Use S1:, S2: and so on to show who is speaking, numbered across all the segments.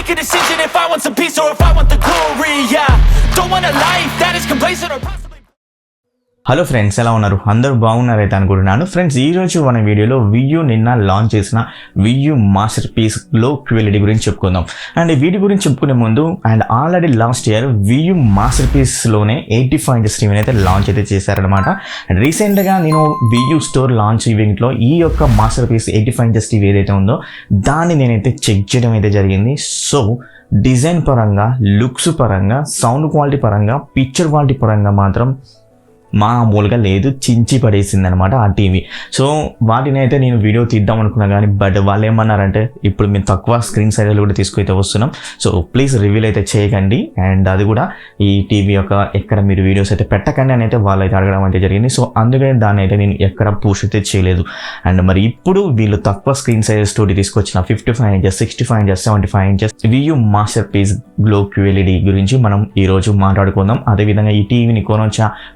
S1: make a decision if I want some peace or if I want the glory, yeah. Don't want a life that is complacent or possibly.
S2: Hello friends, ఎలా ఉన్నారు? అందరూ బాగున్నారైతే అనుకుంటున్నాను. Friends, ఈరోజు మన వీడియోలో వియూ నిన్న launch చేసిన Vu masterpiece glow QLED గురించి చెప్పుకుందాం. అండ్ వీటి గురించి చెప్పుకునే ముందు and already last year Vu master పీస్లోనే 85 ఇంచెస్ టీవీని అయితే లాంచ్ అయితే చేశారనమాట. అండ్ రీసెంట్గా నేను వియూ స్టోర్ లాంచ్ ఈవెంట్లో ఈ యొక్క మాస్టర్ పీస్ 85 ఇంచెస్ టీవీ ఏదైతే ఉందో దాన్ని నేనైతే చెక్ చేయడం అయితే జరిగింది. సో డిజైన్ పరంగా, లుక్స్ పరంగా, సౌండ్ క్వాలిటీ పరంగా, పిక్చర్ క్వాలిటీ పరంగా మాత్రం మామూలుగా లేదు, చించి పడేసింది అనమాట ఆ టీవీ. సో వాటిని అయితే నేను వీడియో తీద్దాం అనుకున్నా కానీ బట్ వాళ్ళు ఏమన్నారంటే ఇప్పుడు మేము తక్కువ స్క్రీన్ సైజులు కూడా తీసుకుైతే వస్తున్నాం, సో ప్లీజ్ రివీల్ అయితే చేయకండి, అండ్ అది కూడా ఈ టీవీ యొక్క ఎక్కడ మీరు వీడియోస్ అయితే పెట్టకండి అని అయితే వాళ్ళు అయితే అడగడం అయితే జరిగింది. సో అందుకని దాన్ని అయితే నేను ఎక్కడ పుష్ అయితే చేయలేదు. అండ్ మరి ఇప్పుడు వీళ్ళు తక్కువ స్క్రీన్ సైజెస్ తోటి తీసుకొచ్చిన 55 inches, 65 inches, 75 inches Vu masterpiece glow QLED గురించి మనం ఈరోజు మాట్లాడుకుందాం. అదేవిధంగా ఈ టీవీని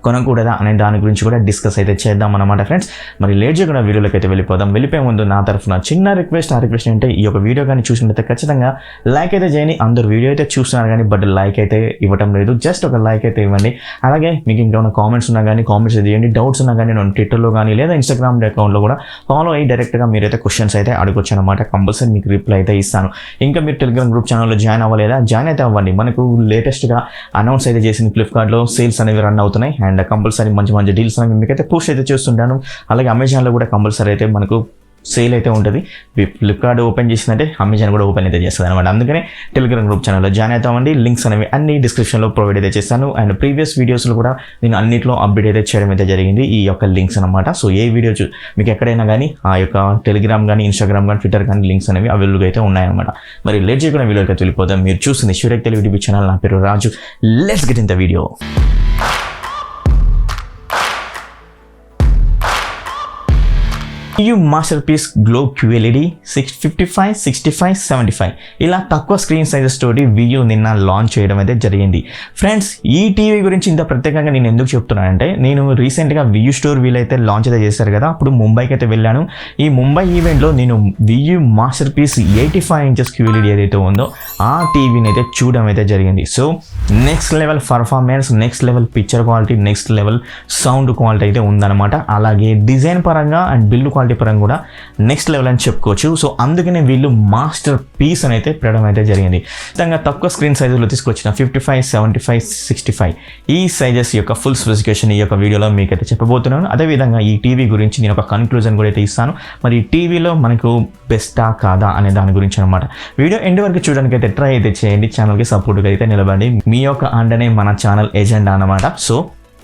S2: కొనకూడదా అనే దాని గురించి కూడా డిస్కస్ అయితే చేద్దాం అన్నమాట. ఫ్రెండ్స్, మరి లేట్ చేయకుండా వీడియోలోకి అయితే వెళ్ళిపోదాం. వెళ్ళిపోయే ముందు నా తరఫున చిన్న రిక్వెస్ట్. ఆ రిక్వెస్ట్ అంటే ఈ యొక్క వీడియో కానీ చూసినట్లయితే ఖచ్చితంగా లైక్ అయితే చేయండి. అందరూ వీడియో అయితే చూస్తున్నారు కానీ బట్ లైక్ అయితే ఇవ్వటం లేదు. జస్ట్ ఒక లైక్ అయితే ఇవ్వండి. అలాగే మీకు ఇంకేమైనా కామెంట్స్ ఉన్నా కానీ కామెంట్స్ చేయండి. డౌట్స్ ఉన్నా కానీ నేను ట్విట్టర్లో కానీ లేదా ఇన్స్టాగ్రామ్ అకౌంట్లో కూడా ఫాలో అయ్యి డైరెక్ట్గా మీరైతే క్వశ్చన్స్ అయితే అడగొచ్చు అనమాట. కంపల్సరీ మీకు రిప్లై అయితే ఇస్తాను. ఇంకా మీరు టెలిగ్రామ్ గ్రూప్ ఛానల్లో జాయిన్ అవ్వలేదా? జాయిన్ అయితే అవ్వండి. మనకు లేటెస్ట్గా అనౌన్స్ అయితే చేసింది ఫ్లిప్కార్ట్లో సేల్స్ అనేవి రన్ అవుతున్నాయి. అండ్ కంపల్సరీ మంచి డీల్స్ అనేవి మీకైతే పోస్ట్ అయితే చూస్తుంటాను. అలాగే అమెజాన్లో కూడా కంపల్సరీ అయితే మనకు సేల్ అయితే ఉంటుంది. ఫ్లిప్కార్ట్ ఓపెన్ చేసిందంటే అమెజాన్ కూడా ఓపెన్ అయితే చేస్తుంది అనమాట. అందుకనే టెలిగ్రామ్ గ్రూప్ ఛానల్లో జాయిన్ అవుతామండి. లింక్స్ అనేవి అన్ని డిస్క్రిప్షన్లో ప్రొవైడ్ అయితే చేస్తాను. అండ్ ప్రీవియస్ వీడియోస్లో కూడా నేను అన్నింటిలో అప్డేట్ అయితే చేయడం అయితే జరిగింది ఈ యొక్క లింక్స్ అనమాట. సో ఏ వీడియో మీకు ఎక్కడైనా కానీ ఆ యొక్క టెలిగ్రామ్ కానీ, ఇన్స్టాగ్రామ్ కానీ, ట్విట్టర్ కానీ లింక్స్ అనేవి అవైలబుల్గా అయితే ఉన్నాయన్నమాట. మరి లేట్ చేయకుండా వీడియోకి అయితే వెళ్ళిపోతాం. మీరు చూస్తుంది శివటెక్ తెలుగు యూట్యూబ్ ఛానల్. నా పేరు Raju. Let's get in the video. Vu masterpiece glow QLED 55, 65, 75 ఇలా తక్కువ స్క్రీన్ సైజెస్ తోటి వియూ నిన్న లాంచ్ చేయడం అయితే జరిగింది. ఫ్రెండ్స్, ఈ టీవీ గురించి ఇంత ప్రత్యేకంగా నేను ఎందుకు చెప్తున్నానంటే నేను రీసెంట్గా వియూ స్టోర్ వీలైతే లాంచ్ అయితే చేశారు కదా, అప్పుడు ముంబైకి అయితే వెళ్ళాను. ఈ ముంబై ఈవెంట్లో నేను వియూ మాస్టర్ పీస్ 85 ఇంచెస్ QLED ఏదైతే ఉందో ఆ టీవీని అయితే చూడడం అయితే జరిగింది. So next level performance, next level picture quality, next level sound quality అయితే ఉందన్నమాట. అలాగే డిజైన్ పరంగా అండ్ బిల్డ్ క్వాలిటీ పరంగా కూడా నెక్స్ట్ లెవెల్ అని చెప్పుకోవచ్చు. సో అందుకనే వీళ్ళు మాస్టర్ పీస్ అని అయితే పెట్టడం అయితే జరిగింది. ఖచ్చితంగా తక్కువ స్క్రీన్ సైజులో తీసుకొచ్చిన 55, 75, 65 ఈ సైజెస్ యొక్క ఫుల్ స్పెసిఫికేషన్ ఈ యొక్క వీడియోలో మీకైతే చెప్పబోతున్నాను. అదేవిధంగా ఈ టీవీ గురించి నేను ఒక కన్క్లూజన్ కూడా అయితే ఇస్తాను. మరి ఈ టీవీలో మనకు బెస్టా కాదా అనే దాని గురించి అనమాట. వీడియో ఎండ్ వరకు చూడడానికి అయితే ట్రై అయితే చేయండి. ఛానల్కి సపోర్ట్గా అయితే నిలబడి. మీ యొక్క అండనే మన ఛానల్ ఎజెండా అనమాట. సో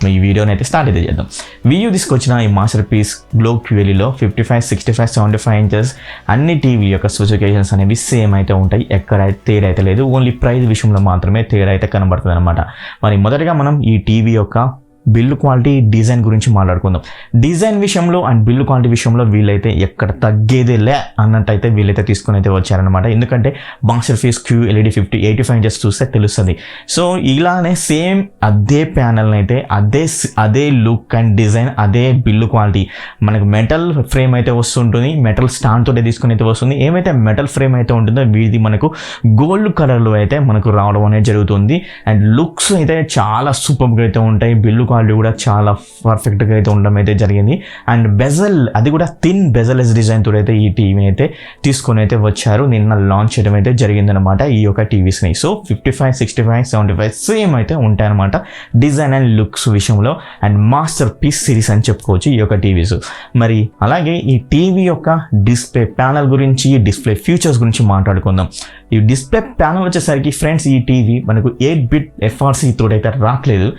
S2: ఈ వీడియోని అయితే స్టార్ట్ అయితే చేద్దాం. వియూ తీసుకొచ్చిన ఈ మాస్టర్ పీస్ గ్లో QLEDలో 55, 65, 75 ఇంచెస్ అన్ని టీవీ యొక్క స్పెసిఫికేషన్స్ అనేవి సేమ్ అయితే ఉంటాయి. ఎక్కడైతే తేడా అయితే లేదు. ఓన్లీ ప్రైస్ విషయంలో మాత్రమే తేడా అయితే కనబడుతుంది అనమాట. మరి మొదటగా మనం ఈ టీవీ యొక్క బిల్డ్ క్వాలిటీ, డిజైన్ గురించి మాట్లాడుకుందాం. డిజైన్ విషయంలో అండ్ బిల్డ్ క్వాలిటీ విషయంలో వీళ్ళైతే ఎక్కడ తగ్గేదేలే అన్నట్టయితే వీళ్ళైతే తీసుకుని అయితే వచ్చారనమాట. ఎందుకంటే మాస్టర్ పీస్ QLED 85 ఇంచెస్ చూస్తే తెలుస్తుంది. సో ఇలానే సేమ్ అదే ప్యానల్ అయితే అదే లుక్ అండ్ డిజైన్, అదే బిల్డ్ క్వాలిటీ మనకు మెటల్ ఫ్రేమ్ అయితే వస్తుంటుంది. మెటల్ స్టాండ్ తోటి తీసుకుని అయితే వస్తుంది. ఏమైతే మెటల్ ఫ్రేమ్ అయితే ఉంటుందో వీది మనకు గోల్డ్ కలర్లో అయితే మనకు రావడం అనేది జరుగుతుంది. అండ్ లుక్స్ అయితే చాలా సూపర్గా అయితే ఉంటాయి. బిల్డ్ క్వాలిటీ కూడా చాలా పర్ఫెక్ట్గా అయితే ఉండడం అయితే జరిగింది. అండ్ బెజల్, అది కూడా థిన్ బెజల్-లెస్ డిజైన్ తోటి అయితే ఈ టీవీని అయితే తీసుకొని అయితే వచ్చారు. నిన్న లాంచ్ చేయడం అయితే జరిగిందనమాట ఈ యొక్క టీవీస్ని. సో 55, 65, 75 సేమ్ అయితే ఉంటాయన్నమాట డిజైన్ అండ్ లుక్స్ విషయంలో. అండ్ మాస్టర్ పీస్ సిరీస్ అని చెప్పుకోవచ్చు ఈ యొక్క టీవీస్. మరి అలాగే ఈ టీవీ యొక్క డిస్ప్లే ప్యానల్ గురించి, డిస్ప్లే ఫీచర్స్ గురించి మాట్లాడుకుందాం. ఈ డిస్ప్లే ప్యానల్ వచ్చేసరికి ఫ్రెండ్స్ ఈ టీవీ మనకు 8-bit FRC తోడైతే రావట్లేదు,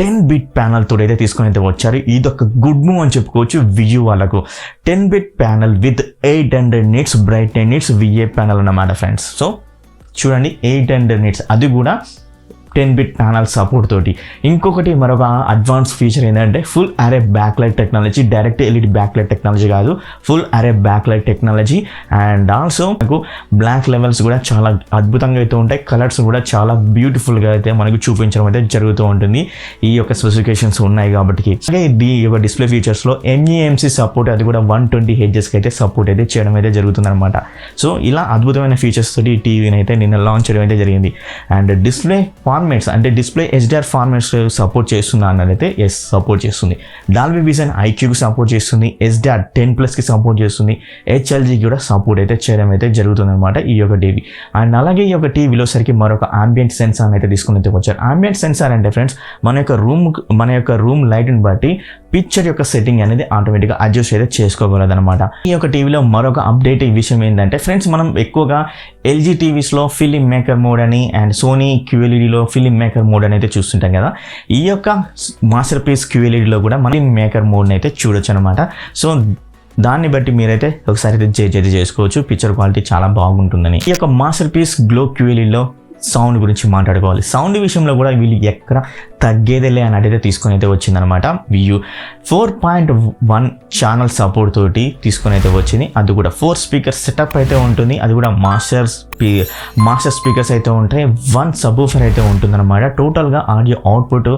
S2: 10-bit ప్యానల్ తోటి అయితే తీసుకొని అయితే వచ్చారు. ఇదొక గుడ్ మూవ్ అని చెప్పుకోవచ్చు వియూ వాళ్ళకు. 10-bit panel with 800 nits brightness VA panel అన్నమాట ఫ్రెండ్స్. సో చూడండి 800 nits, అది కూడా 10-bit ప్యానల్ సపోర్ట్ తోటి. ఇంకొకటి మరొక అడ్వాన్స్ ఫీచర్ ఏంటంటే ఫుల్ అరే backlight technology, direct LED backlight technology కాదు, ఫుల్ అరే బ్యాక్లైట్ టెక్నాలజీ. అండ్ ఆల్సో మనకు బ్లాక్ లెవెల్స్ కూడా చాలా అద్భుతంగా అయితే ఉంటాయి, కలర్స్ కూడా చాలా బ్యూటిఫుల్గా అయితే మనకు చూపించడం అయితే జరుగుతూ ఉంటుంది. ఈ యొక్క స్పెసిఫికేషన్స్ ఉన్నాయి కాబట్టి. అలాగే ఈ యొక్క డిస్ప్లే ఫీచర్స్లో ఎంఈఎంసీ సపోర్ట్, అది కూడా 120 హెడ్జెస్కి అయితే సపోర్ట్ అయితే చేయడం అయితే జరుగుతుంది అనమాట. సో ఇలా అద్భుతమైన ఫీచర్స్ తోటి ఈ టీవీని అయితే నిన్న లాంచ్ చేయడం అయితే జరిగింది. అండ్ డిస్ప్లే ఫార్మాట్స్ అంటే డిస్ప్లే HDR ఫార్మాట్స్ సపోర్ట్ చేస్తుందా అన్నదైతే ఎస్ సపోర్ట్ చేస్తుంది. డాల్బీ విజన్ IQకి సపోర్ట్ చేస్తుంది, HDR 10+కి సపోర్ట్ చేస్తుంది, HLGకి కూడా సపోర్ట్ అయితే చేయడం అయితే జరుగుతుంది అనమాట ఈ యొక్క టీవీ. అండ్ అలాగే ఈ యొక్క టీవీలో సరికి మరొక ఆంబియంట్ సెన్సార్ అయితే తీసుకుని అయితే వచ్చారు. ఆంబియంట్ సెన్సార్ అంటే ఫ్రెండ్స్ మన యొక్క రూమ్ లైట్ని బట్టి పిక్చర్ యొక్క సెట్టింగ్ అనేది ఆటోమేటిక్గా అడ్జస్ట్ అయితే చేసుకోగలదు అనమాట. ఈ యొక్క టీవీలో మరొక అప్డేట్ ఈ విషయం ఏంటంటే ఫ్రెండ్స్, మనం ఎక్కువగా LG టీవీస్లో ఫిలిం మేకర్ మోడ్ అని అండ్ సోనీ QLEDలో ఫిలిం మేకర్ మోడ్ అని అయితే చూస్తుంటాం కదా. ఈ యొక్క మాస్టర్ పీస్ QLEDలో కూడా మనం మేకర్ మోడ్ని అయితే చూడొచ్చు అనమాట. సో దాన్ని బట్టి మీరైతే ఒకసారి అయితే జడ్జ్ అయితే చేసుకోవచ్చు, పిక్చర్ క్వాలిటీ చాలా బాగుంటుందని. ఈ యొక్క మాస్టర్ పీస్ గ్లో QLEDలో సౌండ్ గురించి మాట్లాడుకోవాలి. సౌండ్ విషయంలో కూడా వీళ్ళు ఎక్కడ తగ్గేదేలే అని అడిగితే తీసుకొని అయితే వచ్చిందనమాట. వ్యూ 4.1 ఛానల్ సపోర్ట్ తోటి తీసుకొని అయితే వచ్చింది. అది కూడా 4 స్పీకర్ సెటప్ అయితే ఉంటుంది. అది కూడా మాస్టర్ స్పీకర్స్ అయితే ఉంటాయి. 1 సబ్వూఫర్ అయితే ఉంటుందన్నమాట. టోటల్గా ఆడియో అవుట్పుట్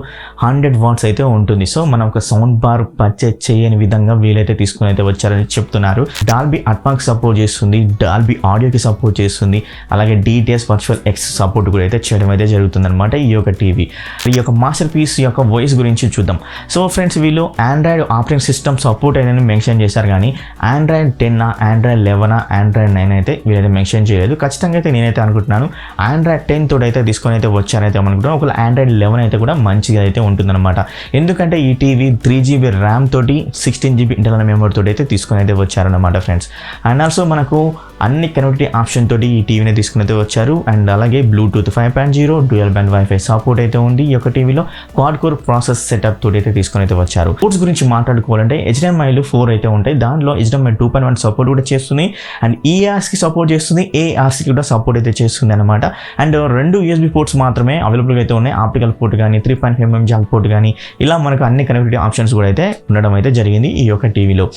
S2: 100 వాట్స్ అయితే ఉంటుంది. సో మనం ఒక సౌండ్ బార్ పర్చేజ్ చేయని విధంగా వీలైతే తీసుకొని అయితే వచ్చారని చెప్తున్నారు. డాల్బీ అట్మాస్కి సపోర్ట్ చేస్తుంది, డాల్బీ ఆడియోకి సపోర్ట్ చేస్తుంది, అలాగే DTS వర్చువల్ X సపోర్ట్ కూడా అయితే చేయడం అయితే జరుగుతుందన్నమాట ఈ యొక్క టీవీ. ఈ యొక్క మాస్టర్ పీస్ యొక్క వాయిస్ గురించి చూద్దాం. సో ఫ్రెండ్స్, వీళ్ళు ఆండ్రాయిడ్ ఆపరేటింగ్ సిస్టమ్ సపోర్ట్ అయితే మెన్షన్ చేశారు, కానీ ఆండ్రాయిడ్ 10, ఆండ్రాయిడ్ 11, ఆండ్రాయిడ్ 9 అయితే వీళ్ళైతే మెన్షన్ చేయలేదు. ఖచ్చితంగా అయితే నేనైతే అనుకుంటున్నాను ఆండ్రాయిడ్ 10 తోటి అయితే తీసుకొని అయితే వచ్చారైతే అనుకుంటున్నాను. ఒకవేళ ఆండ్రాయిడ్ 11 అయితే కూడా మంచిగా అయితే ఉంటుందన్నమాట. ఎందుకంటే ఈ టీవీ 3GB ర్యామ్ తోటి 16GB ఇంటర్నల్ మెమరీ తోటి అయితే తీసుకొని అయితే వచ్చారన్నమాట ఫ్రెండ్స్. అండ్ ఆల్సో మనకు అన్ని కనెక్టివిటీ ఆప్షన్ తోటి ఈ టీవీని తీసుకుని అయితే వచ్చారు. అండ్ అలాగే Bluetooth 5.0 dual band wifi support అయితే ఉంది ఈ యొక్క టీవీలో. క్వాడ్ కోర్ ప్రాసెస్ సెటప్ తోటి అయితే తీసుకొని అయితే వచ్చారు. పోర్ట్స్ గురించి మాట్లాడుకోవాలంటే HDMI 4 అయితే ఉంటాయి. దానిలో HDMI 2.1 సపోర్ట్ కూడా చేస్తుంది, అండ్ EARSకి సపోర్ట్ చేస్తుంది, ARCకి కూడా సపోర్ట్ అయితే చేస్తుంది అనమాట. అండ్ 2 USB పోర్ట్స్ మాత్రమే అవైలబుల్గా అయితే ఉన్నాయి. ఆప్టికల్ పోర్ట్ కానీ 3.5mm జాక్ పోర్ట్ కానీ ఇలా మనకు అన్ని కనెక్టివిటీ ఆప్షన్స్ కూడా అయితే ఉండడం అయితే జరిగింది ఈ యొక్క టీవీలో.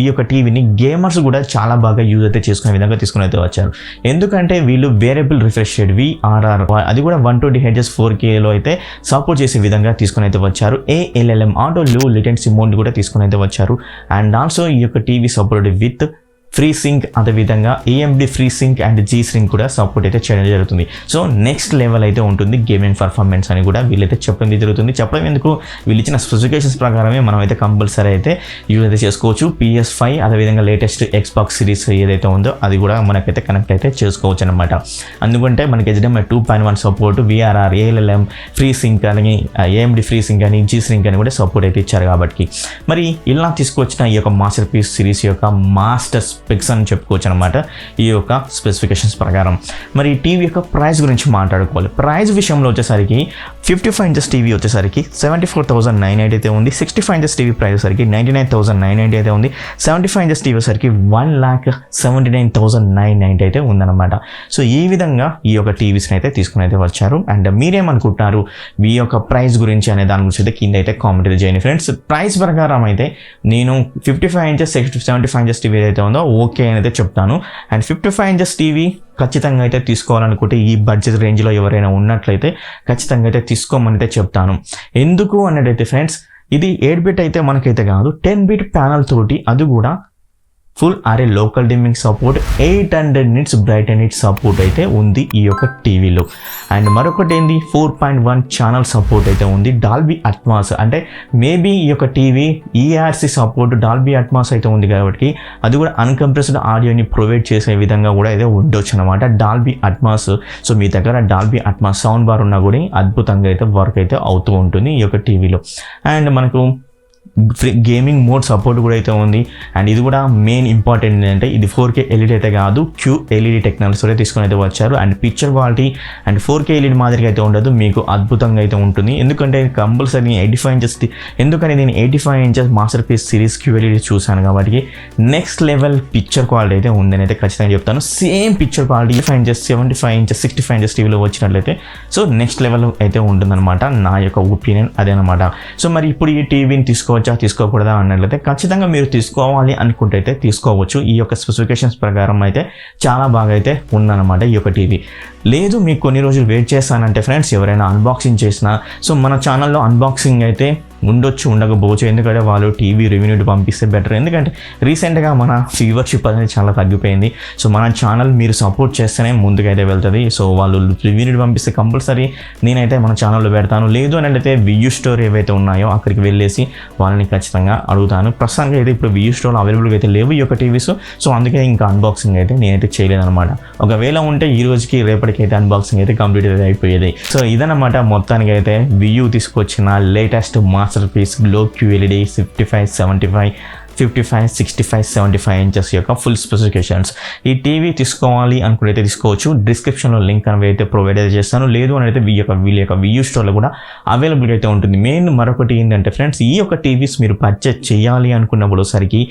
S2: ఈ యొక్క టీవీని గేమర్స్ కూడా చాలా బాగా యూజ్ అయితే చేసుకునే విధంగా తీసుకుని అయితే వచ్చారు. ఎందుకంటే వీళ్ళు వేరియబుల్ రిఫ్రెష్ రేట్ VRR అది కూడా 120 Hz 4Kలో అయితే సపోర్ట్ చేసే విధంగా తీసుకుని అయితే వచ్చారు. ALLM auto low latency mode కూడా తీసుకుని అయితే వచ్చారు. అండ్ ఆల్సో ఈ యొక్క TV support with free sync, అదేవిధంగా AMD free sync and G Sync కూడా సపోర్ట్ అయితే చేయడం జరుగుతుంది. సో నెక్స్ట్ లెవెల్ అయితే ఉంటుంది గేమింగ్ పర్ఫార్మెన్స్ అని కూడా వీళ్ళైతే చెప్పడం జరుగుతుంది. చెప్పడం ఎందుకు, వీళ్ళు ఇచ్చిన స్పెసిఫికేషన్స్ ప్రకారమే మనం అయితే కంపల్సరీ అయితే యూజ్ అయితే చేసుకోవచ్చు. PS5 అదేవిధంగా లేటెస్ట్ Xbox సిరీస్ ఏదైతే ఉందో అది కూడా మనకైతే కనెక్ట్ అయితే చేసుకోవచ్చు అనమాట. అందుకంటే మనకి HDMI 2.1 support, VRR, ALLM free sync అని, AMD ఫ్రీ సింక్ అని, G Sync అని కూడా సపోర్ట్ అయితే ఇచ్చారు. కాబట్టి మరి ఇలా తీసుకొచ్చిన ఈ యొక్క మాస్టర్ పీస్ సిరీస్ యొక్క మాస్టర్ స్పెక్స్ అని చెప్పుకోవచ్చు అనమాట ఈ యొక్క స్పెసిఫికేషన్స్ ప్రకారం. మరి టీవీ యొక్క ప్రైస్ గురించి మాట్లాడుకోవాలి. ప్రైస్ విషయంలో వచ్చేసరికి 55 ఇంచెస్ టీవీ వచ్చేసరికి 74,990 అయితే ఉంది. 65 ఇంచెస్ టీవీ ప్రైస్ వచ్చేసరికి 99,990 అయితే ఉంది. 75 ఇంచెస్ టీవీ వచ్చేసరికి 1,79,990 అయితే ఉందన్నమాట. సో ఈ విధంగా ఈ యొక్క టీవీస్ని అయితే తీసుకుని అయితే వచ్చారు. అండ్ మీరేమనుకుంటున్నారు ఈ యొక్క ప్రైస్ గురించి అనే దాని గురించి అయితే కింద అయితే కామెంట్ అయితే చేయండి ఫ్రెండ్స్. ప్రైస్ ప్రకారం అయితే నేను 55 ఇంచెస్ 75 ఇంచెస్ టీవీ అయితే ఉందో ఓకే అని అయితే చెప్తాను. అండ్ 55 ఇంచెస్ టీవీ ఖచ్చితంగా అయితే తీసుకోవాలనుకుంటే ఈ బడ్జెట్ రేంజ్లో ఎవరైనా ఉన్నట్లయితే ఖచ్చితంగా అయితే తీసుకోమని అయితే చెప్తాను. ఎందుకు అన్నట్టయితే ఫ్రెండ్స్, ఇది 8-bit అయితే మనకైతే కాదు, 10-bit ప్యానల్ తోటి, అది కూడా full array local dimming support, 800 nits bright and nit support అయితే ఉంది ఈ యొక్క టీవీలో. అండ్ మరొకటి ఏంది, 4.1 ఛానల్ సపోర్ట్ అయితే ఉంది. డాల్బీ అట్మాస్ అంటే మేబీ ఈ యొక్క TV ERC support Dolby Atmos అయితే ఉంది కాబట్టి అది కూడా అన్కంప్రెస్డ్ ఆడియోని ప్రొవైడ్ చేసే విధంగా కూడా అయితే ఉండొచ్చు అనమాట డాల్బీ అట్మాస్. సో మీ దగ్గర డాల్బీ అట్మాస్ సౌండ్ బార్ ఉన్నా కూడా అద్భుతంగా అయితే వర్క్ అయితే అవుతూ ఉంటుంది ఈ యొక్క టీవీలో. అండ్ మనకు గేమింగ్ మోడ్ సపోర్ట్ కూడా అయితే ఉంది. అండ్ ఇది కూడా మెయిన్ ఇంపార్టెంట్ ఏంటంటే ఇది 4K LED అయితే కాదు, QLED టెక్నాలజీతో తీసుకొని అయితే వచ్చారు. And picture quality and 4K LED మాదిరిగా అయితే ఉండదు, మీకు అద్భుతంగా అయితే ఉంటుంది. ఎందుకంటే కంపల్సరీ 85 ఇంచెస్, ఎందుకంటే నేను 85 inches masterpiece series QLED చూశాను కాబట్టి నెక్స్ట్ లెవెల్ పిక్చర్ క్వాలిటీ అయితే ఉందని అయితే ఖచ్చితంగా చెప్తాను. Same picture quality 85 inches 75 inches 65 inches టీవీలో వచ్చినట్లయితే సో నెక్స్ట్ లెవెల్ అయితే ఉంటుందన్నమాట. నా యొక్క ఒపీనియన్ అదేనమాట. సో మరి ఇప్పుడు ఈ టీవీని తీసుకోకూడదా అన్నట్లయితే ఖచ్చితంగా మీరు తీసుకోవాలి అనుకుంటే అయితే తీసుకోవచ్చు. ఈ యొక్క స్పెసిఫికేషన్స్ ప్రకారం అయితే చాలా బాగా అయితే ఉందన్నమాట ఈ యొక్క టీవీ. లేదు మీకు కొన్ని రోజులు వెయిట్ చేస్తానంటే ఫ్రెండ్స్, ఎవరైనా అన్బాక్సింగ్ చేసినా సో మన ఛానల్లో అన్బాక్సింగ్ అయితే ఉండకపోవచ్చు, ఎందుకంటే వాళ్ళు టీవీ రివ్యూని పంపిస్తే బెటర్. ఎందుకంటే రీసెంట్గా మన వ్యూవర్షిప్ అనేది చాలా తగ్గిపోయింది. సో మన ఛానల్ మీరు సపోర్ట్ చేస్తేనే ముందుకైతే వెళ్తుంది. సో వాళ్ళు రివ్యూని పంపిస్తే కంపల్సరీ నేనైతే మన ఛానల్లో పెడతాను. లేదు అని అంటే వియూ స్టోర్ ఏవైతే ఉన్నాయో అక్కడికి వెళ్ళేసి వాళ్ళని ఖచ్చితంగా అడుగుతాను. ప్రస్తుతానికి అయితే ఇప్పుడు వియూ స్టోర్ అవైలబుల్గా అయితే లేవు ఈ యొక్క టీవీస్. సో అందుకే ఇంకా అన్బాక్సింగ్ అయితే నేనైతే చేయలేదన్నమాట. ఒకవేళ ఉంటే ఈ రోజుకి రేపటికైతే అన్బాక్సింగ్ అయితే కంప్లీట్ అయితే అయిపోయేది. సో ఇదన్నమాట మొత్తానికి అయితే వియూ తీసుకొచ్చిన latest masterpiece glow QLED 55, 65, 75 inches యొక్క ఫుల్ స్పెసిఫికేషన్స్. ఈ టీవీ తీసుకోవాలి అనుకుంటే తీసుకోవచ్చు. డిస్క్రిప్షన్లో లింక్ అనేవి అయితే ప్రొవైడ్ అయితే చేస్తాను. లేదు అని అయితే వీళ్ళ యొక్క వియూ స్టోర్లో కూడా అవైలబుల్గా అయితే ఉంటుంది. మెయిన్ మరొకటి ఏంటంటే ఫ్రెండ్స్, ఈ యొక్క టీవీస్ మీరు పర్చేజ్ చేయాలి అనుకున్నప్పుడు సరికి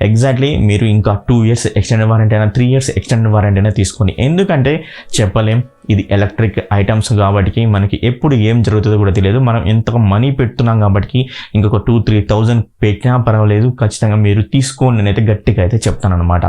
S2: ఎగ్జాక్ట్లీ మీరు ఇంకా 2 years ఎక్స్టెండెడ్ వారంటీ అయినా 3 years ఎక్స్టెండెడ్ వారంటీ అయినా తీసుకోండి. ఎందుకంటే చెప్పలేం, ఇది ఎలక్ట్రిక్ ఐటమ్స్ కాబట్టి మనకి ఎప్పుడు ఏం జరుగుతుందో కూడా తెలియదు. మనం ఎంత మనీ పెడుతున్నాం కాబట్టి ఇంకొక 2-3 thousand పెట్టినా పర్వాలేదు, ఖచ్చితంగా మీరు తీసుకోండి నేనైతే గట్టిగా అయితే చెప్తాను అనమాట.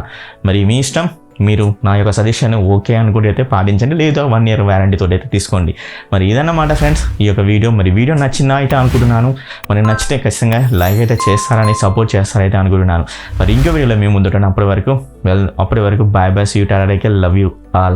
S2: మరి మీ ఇష్టం, మీరు నా యొక్క సజెషన్ ఓకే అనుకుంటే అయితే పాటించండి, లేదా 1 year వారంటీతో అయితే తీసుకోండి. మరి ఇదన్నమాట ఫ్రెండ్స్ ఈ యొక్క వీడియో. మరి వీడియో నచ్చిందా అయితే అనుకుంటున్నాను. మరి నచ్చితే ఖచ్చితంగా లైక్ అయితే చేస్తారని, సపోర్ట్ చేస్తారైతే అనుకుంటున్నాను. మరి ఇంకో వీడియోలో మేము ముందుంటాను. అప్పటి వరకు bye see you tata, love you all.